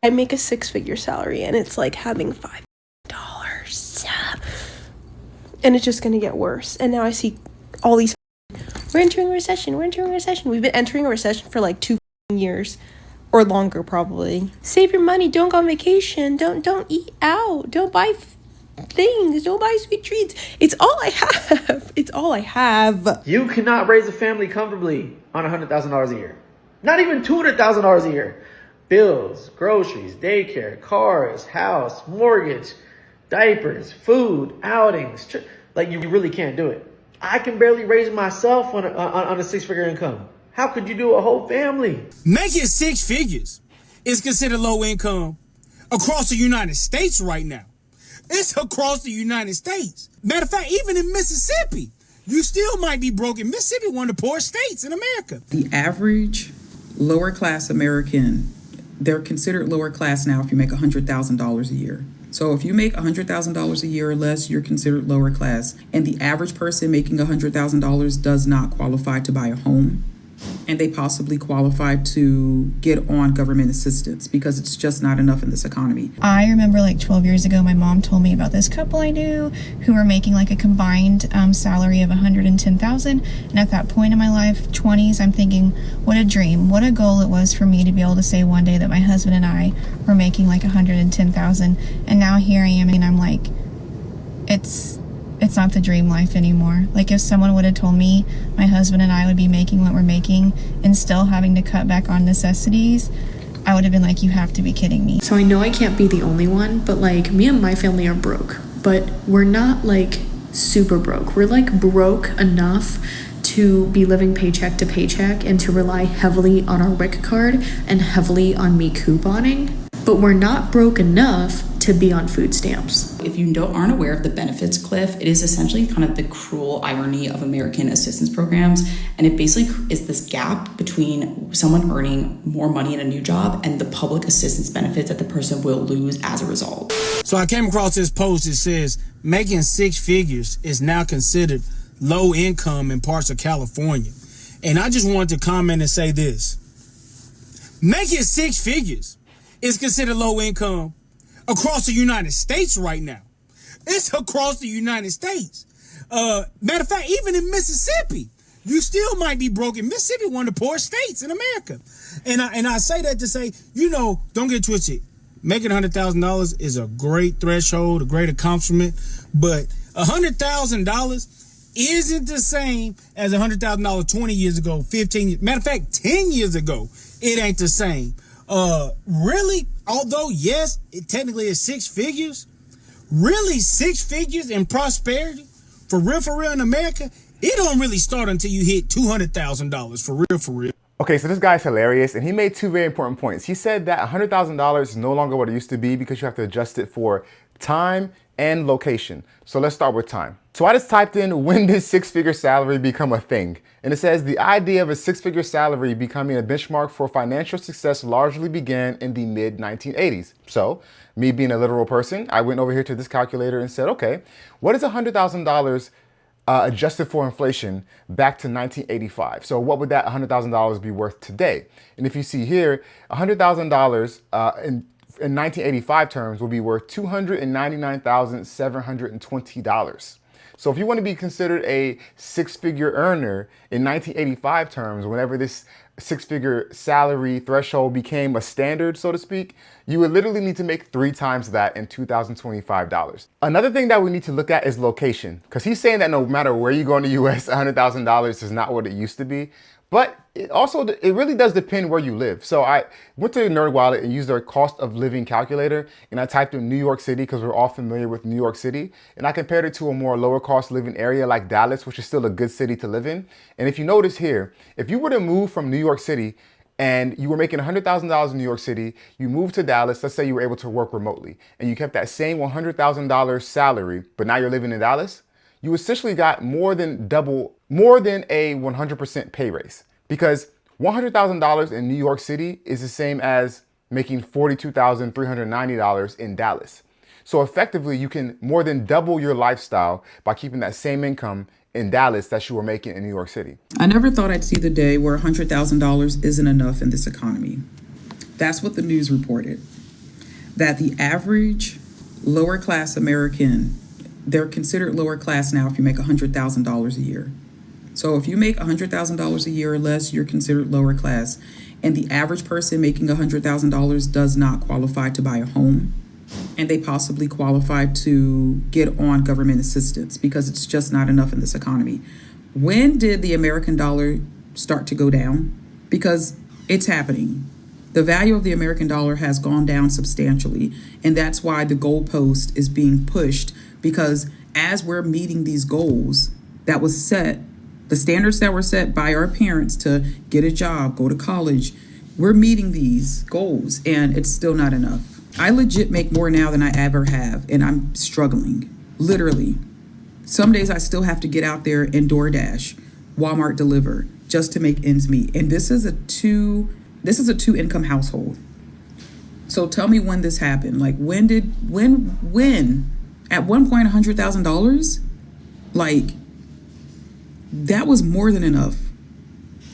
I make a 6-figure salary and it's like having $5. And it's just going to get worse. And now I see all these, we're entering a recession. We've been entering a recession for like 2 years or longer probably. Save your money. Don't go on vacation. Don't eat out. Don't buy things. Don't buy sweet treats. It's all I have. You cannot raise a family comfortably on $100,000 a year. Not even $200,000 a year. Bills, groceries, daycare, cars, house, mortgage, diapers, food, outings. Like, you really can't do it. I can barely raise myself on a 6-figure income. How could you do a whole family? Making 6 figures is considered low income across the United States right now. It's across the United States. Matter of fact, even in Mississippi, you still might be broke. In Mississippi, one of the poorest states in America. The average lower class American, they're considered lower class now if you make $100,000 a year. So if you make $100,000 a year or less, you're considered lower class. And the average person making $100,000 does not qualify to buy a home. And they possibly qualify to get on government assistance because it's just not enough in this economy. I remember like 12 years ago, my mom told me about this couple I knew who were making like a combined salary of $110,000. And at that point in my life, 20s, I'm thinking, what a dream, what a goal it was for me to be able to say one day that my husband and I were making like $110,000. And now here I am, and I'm like, it's not the dream life anymore. Like, if someone would have told me my husband and I would be making what we're making and still having to cut back on necessities, I would have been like, you have to be kidding me. So I know I can't be the only one, but like, me and my family are broke, but we're not like super broke. We're like broke enough to be living paycheck to paycheck and to rely heavily on our WIC card and heavily on me couponing, but we're not broke enough to be on food stamps. If you aren't aware of the benefits cliff, it is essentially kind of the cruel irony of American assistance programs. And it basically is this gap between someone earning more money in a new job and the public assistance benefits that the person will lose as a result. So I came across this post that says making 6 figures is now considered low income in parts of California. And I just wanted to comment and say this. Making 6 figures is considered low income across the United States right now. It's across the United States. Matter of fact, even in Mississippi, you still might be broke. In Mississippi, one of the poorest states in America. And I say that to say, don't get twisted. Making $100,000 is a great threshold, a great accomplishment, but $100,000 isn't the same as $100,000 20 years ago, 15 years. Matter of fact, 10 years ago, it ain't the same. Really, although yes, it technically is 6 figures, really 6 figures in prosperity for real in America, it don't really start until you hit $200,000 for real. Okay, so this guy's hilarious, and he made 2 very important points. He said that $100,000 is no longer what it used to be because you have to adjust it for time and location. So let's start with time. So I just typed in, when did 6-figure salary become a thing? And it says the idea of a 6-figure salary becoming a benchmark for financial success largely began in the mid 1980s. So me being a literal person, I went over here to this calculator and said, okay, what is $100,000 adjusted for inflation back to 1985? So what would that $100,000 be worth today? And if you see here, $100,000 in 1985 terms will be worth $299,720. So if you want to be considered a 6-figure earner in 1985 terms, whenever this 6-figure salary threshold became a standard, so to speak, you would literally need to make 3 times that in 2025 dollars. Another thing that we need to look at is location, because he's saying that no matter where you go in the US, $100,000 is not what it used to be. But it really does depend where you live. So I went to NerdWallet and used their cost of living calculator, and I typed in New York City because we're all familiar with New York City. And I compared it to a more lower cost living area like Dallas, which is still a good city to live in. And if you notice here, if you were to move from New York City and you were making $100,000 in New York City, you moved to Dallas, let's say you were able to work remotely, and you kept that same $100,000 salary, but now you're living in Dallas, you essentially got more than a 100% pay raise, because $100,000 in New York City is the same as making $42,390 in Dallas. So effectively, you can more than double your lifestyle by keeping that same income in Dallas that you were making in New York City. I never thought I'd see the day where $100,000 isn't enough in this economy. That's what the news reported. that the average lower class American, they're considered lower class now if you make $100,000 a year. So if you make $100,000 a year or less, you're considered lower class. And the average person making $100,000 does not qualify to buy a home. And they possibly qualify to get on government assistance because it's just not enough in this economy. When did the American dollar start to go down? Because it's happening. The value of the American dollar has gone down substantially. And that's why the goalpost is being pushed, because as we're meeting these goals that was set, the standards that were set by our parents to get a job, go to college, we're meeting these goals and it's still not enough. I legit make more now than I ever have, and I'm struggling, literally. Some days I still have to get out there and DoorDash, Walmart deliver, just to make ends meet. And this is a two income household. So tell me when this happened. Like when at one point $100,000, like that was more than enough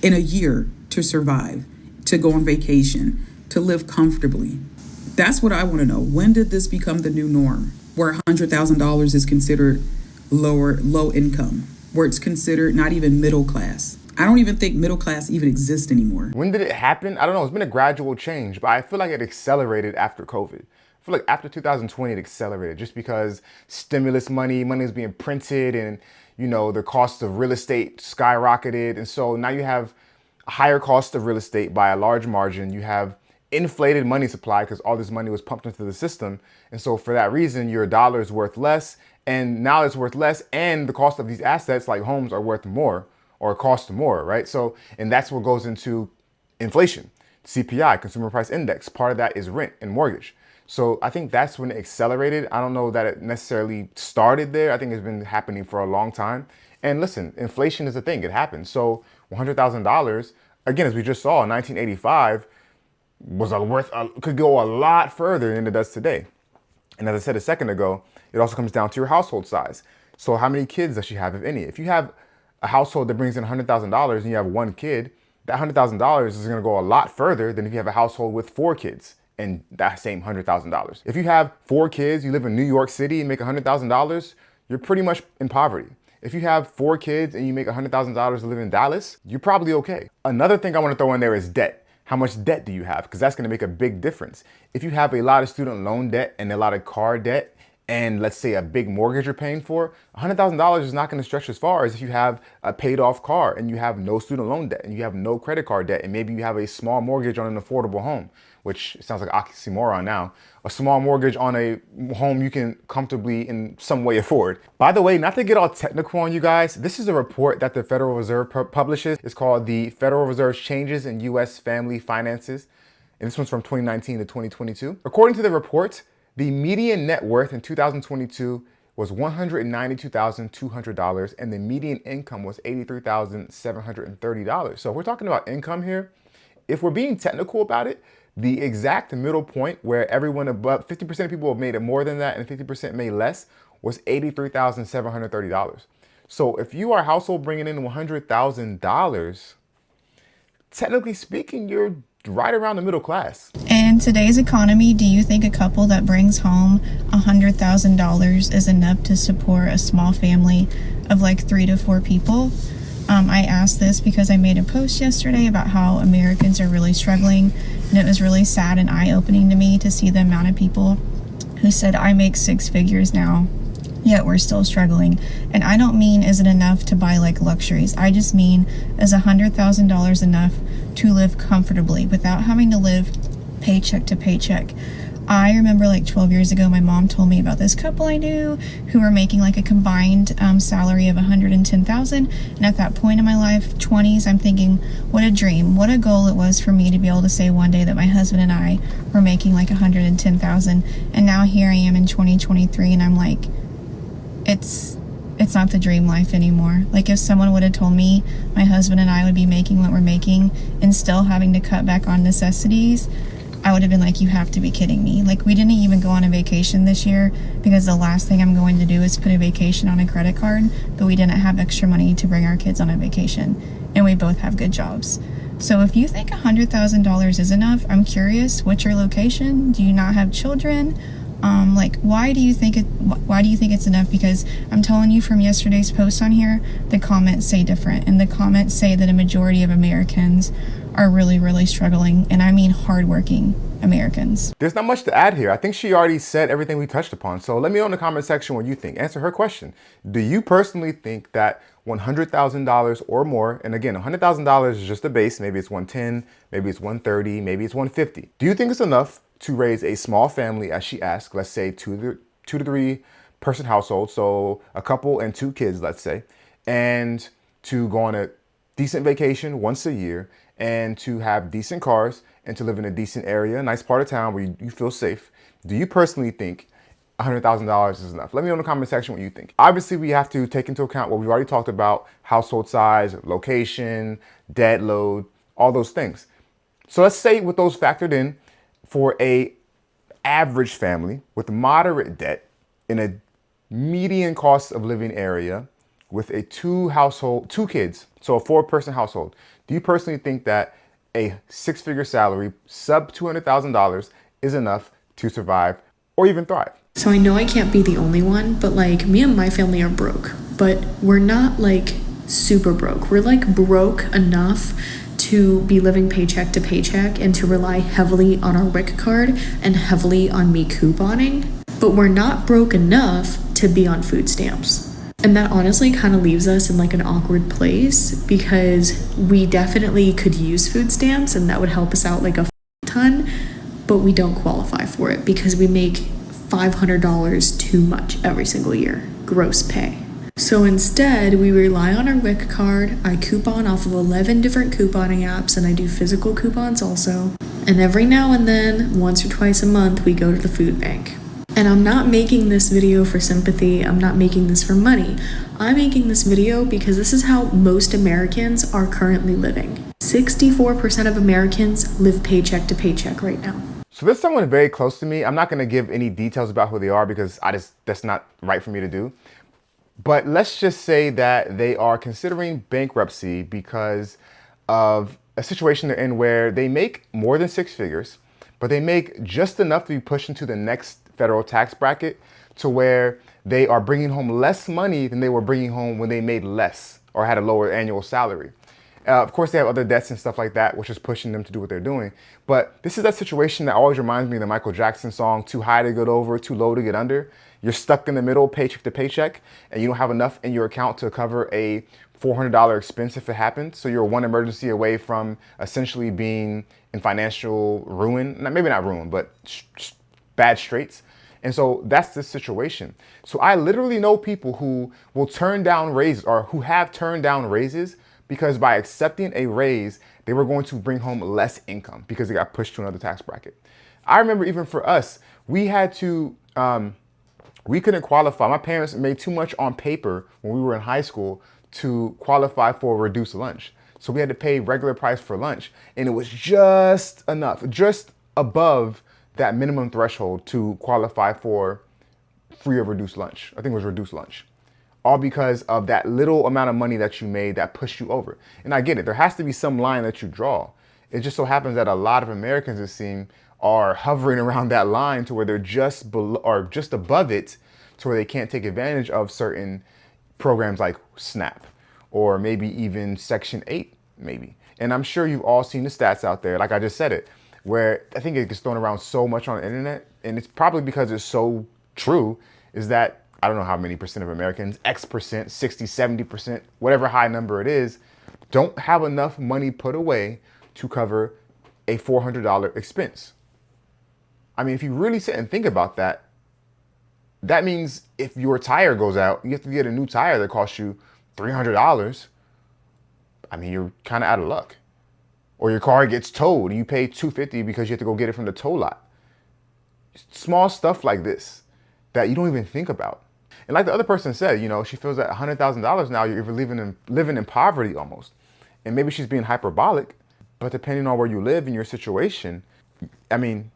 in a year to survive, to go on vacation, to live comfortably. That's what I want to know. When did this become the new norm, where $100,000 is considered low income, where it's considered not even middle class? I don't even think middle class even exists anymore. When did it happen? I don't know. It's been a gradual change, but I feel like it accelerated after COVID. I feel like after 2020, it accelerated just because stimulus money is being printed, and the cost of real estate skyrocketed. And so now you have a higher cost of real estate by a large margin. You have inflated money supply because all this money was pumped into the system. And so for that reason, your dollar is worth less, and now it's worth less. And the cost of these assets like homes are worth more or cost more, right? So, and that's what goes into inflation, CPI, consumer price index. Part of that is rent and mortgage. So I think that's when it accelerated. I don't know that it necessarily started there. I think it's been happening for a long time. And listen, inflation is a thing. It happens. So $100,000, again, as we just saw in 1985, could go a lot further than it does today. And as I said a second ago, it also comes down to your household size. So how many kids does she have, if any? If you have a household that brings in $100,000 and you have one kid, that $100,000 is going to go a lot further than if you have a household with 4 kids and that same $100,000. If you have 4 kids, you live in New York City and make $100,000, you're pretty much in poverty. If you have 4 kids and you make $100,000 to live in Dallas, you're probably okay. Another thing I want to throw in there is debt. How much debt do you have? Because that's going to make a big difference. If you have a lot of student loan debt and a lot of car debt, and let's say a big mortgage you're paying for, $100,000 is not going to stretch as far as if you have a paid off car and you have no student loan debt and you have no credit card debt and maybe you have a small mortgage on an affordable home, which sounds like oxymoron now. A small mortgage on a home you can comfortably in some way afford. By the way, not to get all technical on you guys, this is a report that the Federal Reserve publishes. It's called the Federal Reserve's Changes in U.S. Family Finances. And this one's from 2019 to 2022. According to the report, the median net worth in 2022 was $192,200 and the median income was $83,730. So if we're talking about income here, if we're being technical about it, the exact middle point where everyone above 50% of people have made it more than that and 50% made less was $83,730. So if you are a household bringing in $100,000, technically speaking, you're right around the middle class. In today's economy, do you think a couple that brings home $100,000 is enough to support a small family of like 3 to 4 people? I asked this because I made a post yesterday about how Americans are really struggling, and it was really sad and eye-opening to me to see the amount of people who said, I make 6 figures now, yet we're still struggling. And I don't mean is it enough to buy like luxuries. I just mean is $100,000 enough to live comfortably without having to live paycheck to paycheck. I remember like 12 years ago, my mom told me about this couple I knew who were making like a combined salary of $110,000. And at that point in my life, 20s, I'm thinking, what a dream, what a goal it was for me to be able to say one day that my husband and I were making like $110,000. And now here I am in 2023, and I'm like, it's not the dream life anymore. Like if someone would have told me my husband and I would be making what we're making and still having to cut back on necessities, I would have been like, you have to be kidding me. Like we didn't even go on a vacation this year because the last thing I'm going to do is put a vacation on a credit card, but we didn't have extra money to bring our kids on a vacation, and we both have good jobs. So if you think $100,000 is enough, I'm curious, what's your location? Do you not have children? Why do you think it's enough? Because I'm telling you from yesterday's post on here, the comments say different, and the comments say that a majority of Americans are really, really struggling, and I mean hardworking Americans. There's not much to add here. I think she already said everything we touched upon. So let me know in the comment section what you think. Answer her question. Do you personally think that $100,000 or more, and again, $100,000 is just the base, maybe it's 110, maybe it's 130, maybe it's 150. Do you think it's enough to raise a small family, as she asked, let's say two to three person household, so a couple and 2 kids, let's say, and to go on a decent vacation once a year, and to have decent cars, and to live in a decent area, a nice part of town where you feel safe? Do you personally think $100,000 is enough? Let me know in the comment section what you think. Obviously, we have to take into account what we've already talked about: household size, location, debt load, all those things. So let's say with those factored in, for a average family with moderate debt in a median cost of living area with a 2 kids, so a 4-person household, do you personally think that a 6-figure salary, sub $200,000, is enough to survive or even thrive? So I know I can't be the only one, but me and my family are broke, but we're not super broke. We're broke enough to be living paycheck to paycheck and to rely heavily on our WIC card and heavily on me couponing, but we're not broke enough to be on food stamps. And that honestly kind of leaves us in an awkward place, because we definitely could use food stamps and that would help us out a ton, but we don't qualify for it because we make $500 too much every single year, gross pay. So instead, we rely on our WIC card. I coupon off of 11 different couponing apps, and I do physical coupons also. And every now and then, once or twice a month, we go to the food bank. And I'm not making this video for sympathy. I'm not making this for money. I'm making this video because this is how most Americans are currently living. 64% of Americans live paycheck to paycheck right now. So there's someone very close to me. I'm not going to give any details about who they are because that's not right for me to do. But let's just say that they are considering bankruptcy because of a situation they're in where they make more than 6 figures, but they make just enough to be pushed into the next federal tax bracket to where they are bringing home less money than they were bringing home when they made less or had a lower annual salary. Of course, they have other debts and stuff like that, which is pushing them to do what they're doing. But this is that situation that always reminds me of the Michael Jackson song, "Too high to get over, too low to get under." You're stuck in the middle, paycheck to paycheck, and you don't have enough in your account to cover a $400 expense if it happens. So you're one emergency away from essentially being in financial ruin. Maybe not ruin, but bad straits. And so that's the situation. So I literally know people who will turn down raises, or who have turned down raises, because by accepting a raise, they were going to bring home less income because they got pushed to another tax bracket. I remember even for us, we had to, we couldn't qualify. My parents made too much on paper when we were in high school to qualify for a reduced lunch. So we had to pay regular price for lunch, and it was just enough, just above that minimum threshold to qualify for free or reduced lunch. I think it was reduced lunch. All because of that little amount of money that you made that pushed you over. And I get it, there has to be some line that you draw. It just so happens that a lot of Americans, it seems, are hovering around that line to where they're just below or just above it, to where they can't take advantage of certain programs like SNAP or maybe even Section 8, maybe. And I'm sure you've all seen the stats out there, like I just said it, where I think it gets thrown around so much on the internet, and it's probably because it's so true, is that I don't know how many percent of Americans, X percent, 60, 70%, whatever high number it is, don't have enough money put away to cover a $400 expense. I mean, if you really sit and think about that, that means if your tire goes out, you have to get a new tire that costs you $300. I mean, you're kind of out of luck. Or your car gets towed and you pay $250 because you have to go get it from the tow lot. Small stuff like this that you don't even think about. And like the other person said, you know, she feels that $100,000 now, you're living in poverty almost. And maybe she's being hyperbolic, but depending on where you live in your situation, I mean,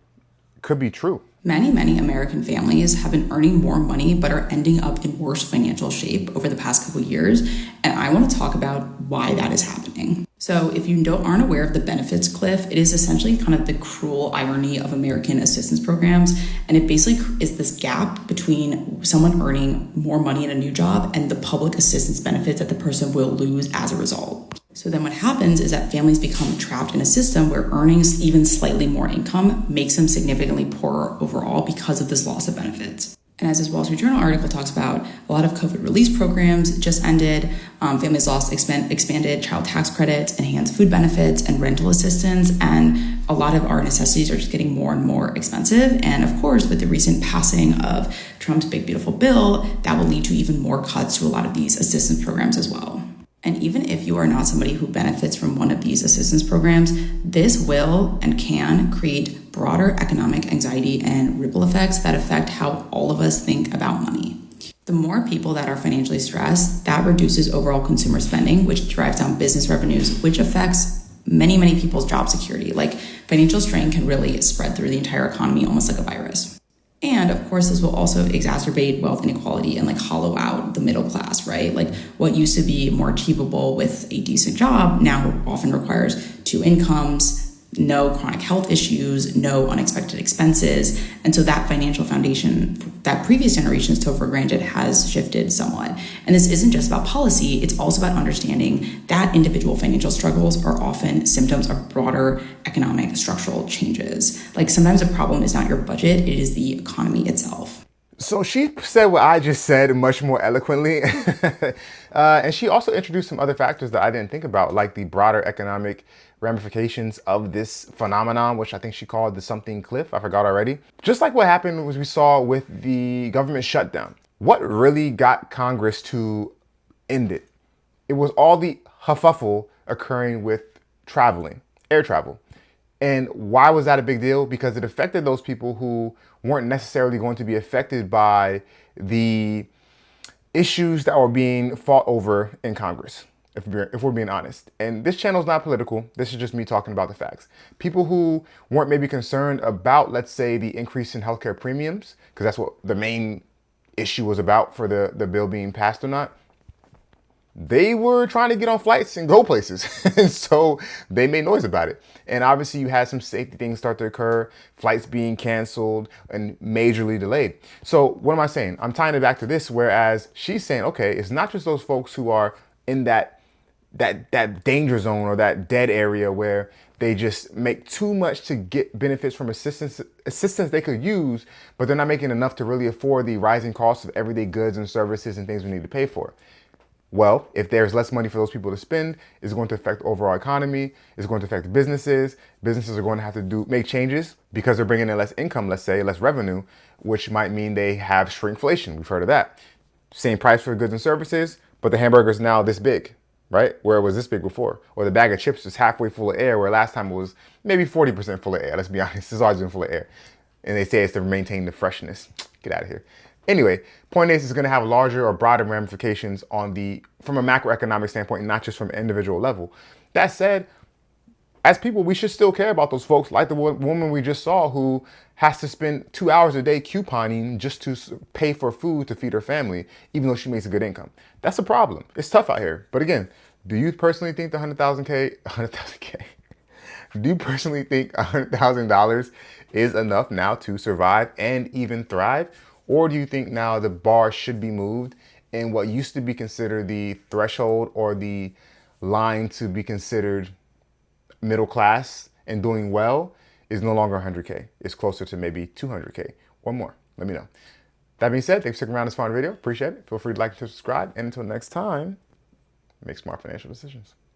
could be true. Many American families have been earning more money but are ending up in worse financial shape over the past couple of years, and I want to talk about why that is happening. So if you aren't aware of the benefits cliff, it is essentially kind of the cruel irony of American assistance programs. And it basically is this gap between someone earning more money in a new job and the public assistance benefits that the person will lose as a result. So then what happens is that families become trapped in a system where earning even slightly more income makes them significantly poorer overall because of this loss of benefits. And as this Wall Street Journal article talks about, a lot of COVID relief programs just ended. Families lost expanded child tax credits, enhanced food benefits, and rental assistance. And a lot of our necessities are just getting more and more expensive. And of course, with the recent passing of Trump's big, beautiful bill, that will lead to even more cuts to a lot of these assistance programs as well. And even if you are not somebody who benefits from one of these assistance programs, this will and can create broader economic anxiety and ripple effects that affect how all of us think about money. The more people that are financially stressed, that reduces overall consumer spending, which drives down business revenues, which affects many, many people's job security. Like, financial strain can really spread through the entire economy, almost like a virus. And of course, this will also exacerbate wealth inequality and hollow out the middle class, right? Like, what used to be more achievable with a decent job now often requires two incomes, no chronic health issues, no unexpected expenses. And so that financial foundation that previous generations took for granted has shifted somewhat. And this isn't just about policy, it's also about understanding that individual financial struggles are often symptoms of broader economic structural changes. Like, sometimes the problem is not your budget, it is the economy itself. So she said what I just said much more eloquently. And she also introduced some other factors that I didn't think about, like the broader economic ramifications of this phenomenon, which I think she called the something cliff. I forgot already. Just like what happened was we saw with the government shutdown. What really got Congress to end it? It was all the huffuffle occurring with traveling, air travel. And why was that a big deal? Because it affected those people who weren't necessarily going to be affected by the issues that were being fought over in Congress, if we're being honest. And this channel is not political. This is just me talking about the facts. People who weren't maybe concerned about, let's say, the increase in healthcare premiums, because that's what the main issue was about for the bill being passed or not. They were trying to get on flights and go places. And so they made noise about it. And obviously you had some safety things start to occur, flights being canceled and majorly delayed. So what am I saying? I'm tying it back to this, whereas she's saying, okay, it's not just those folks who are in that danger zone or that dead area where they just make too much to get benefits from assistance they could use, but they're not making enough to really afford the rising costs of everyday goods and services and things we need to pay for. Well, if there's less money for those people to spend, it's going to affect the overall economy. It's going to affect businesses. Businesses are going to have to make changes because they're bringing in less income, let's say, less revenue, which might mean they have shrinkflation. We've heard of that. Same price for goods and services, but the hamburger is now this big, right? Where it was this big before. Or the bag of chips is halfway full of air, where last time it was maybe 40% full of air. Let's be honest, it's always been full of air. And they say it's to maintain the freshness. Get out of here. Anyway, point is, it's going to have larger or broader ramifications from a macroeconomic standpoint, not just from an individual level. That said, as people, we should still care about those folks, like the woman we just saw who has to spend 2 hours a day couponing just to pay for food to feed her family, even though she makes a good income. That's a problem. It's tough out here. But again, do you personally think the $100,000K? Do you personally think $100,000 is enough now to survive and even thrive? Or do you think now the bar should be moved and what used to be considered the threshold or the line to be considered middle class and doing well is no longer 100K? It's closer to maybe 200K or more. Let me know. That being said, thanks for sticking around this fun video. Appreciate it. Feel free to like and subscribe. And until next time, make smart financial decisions.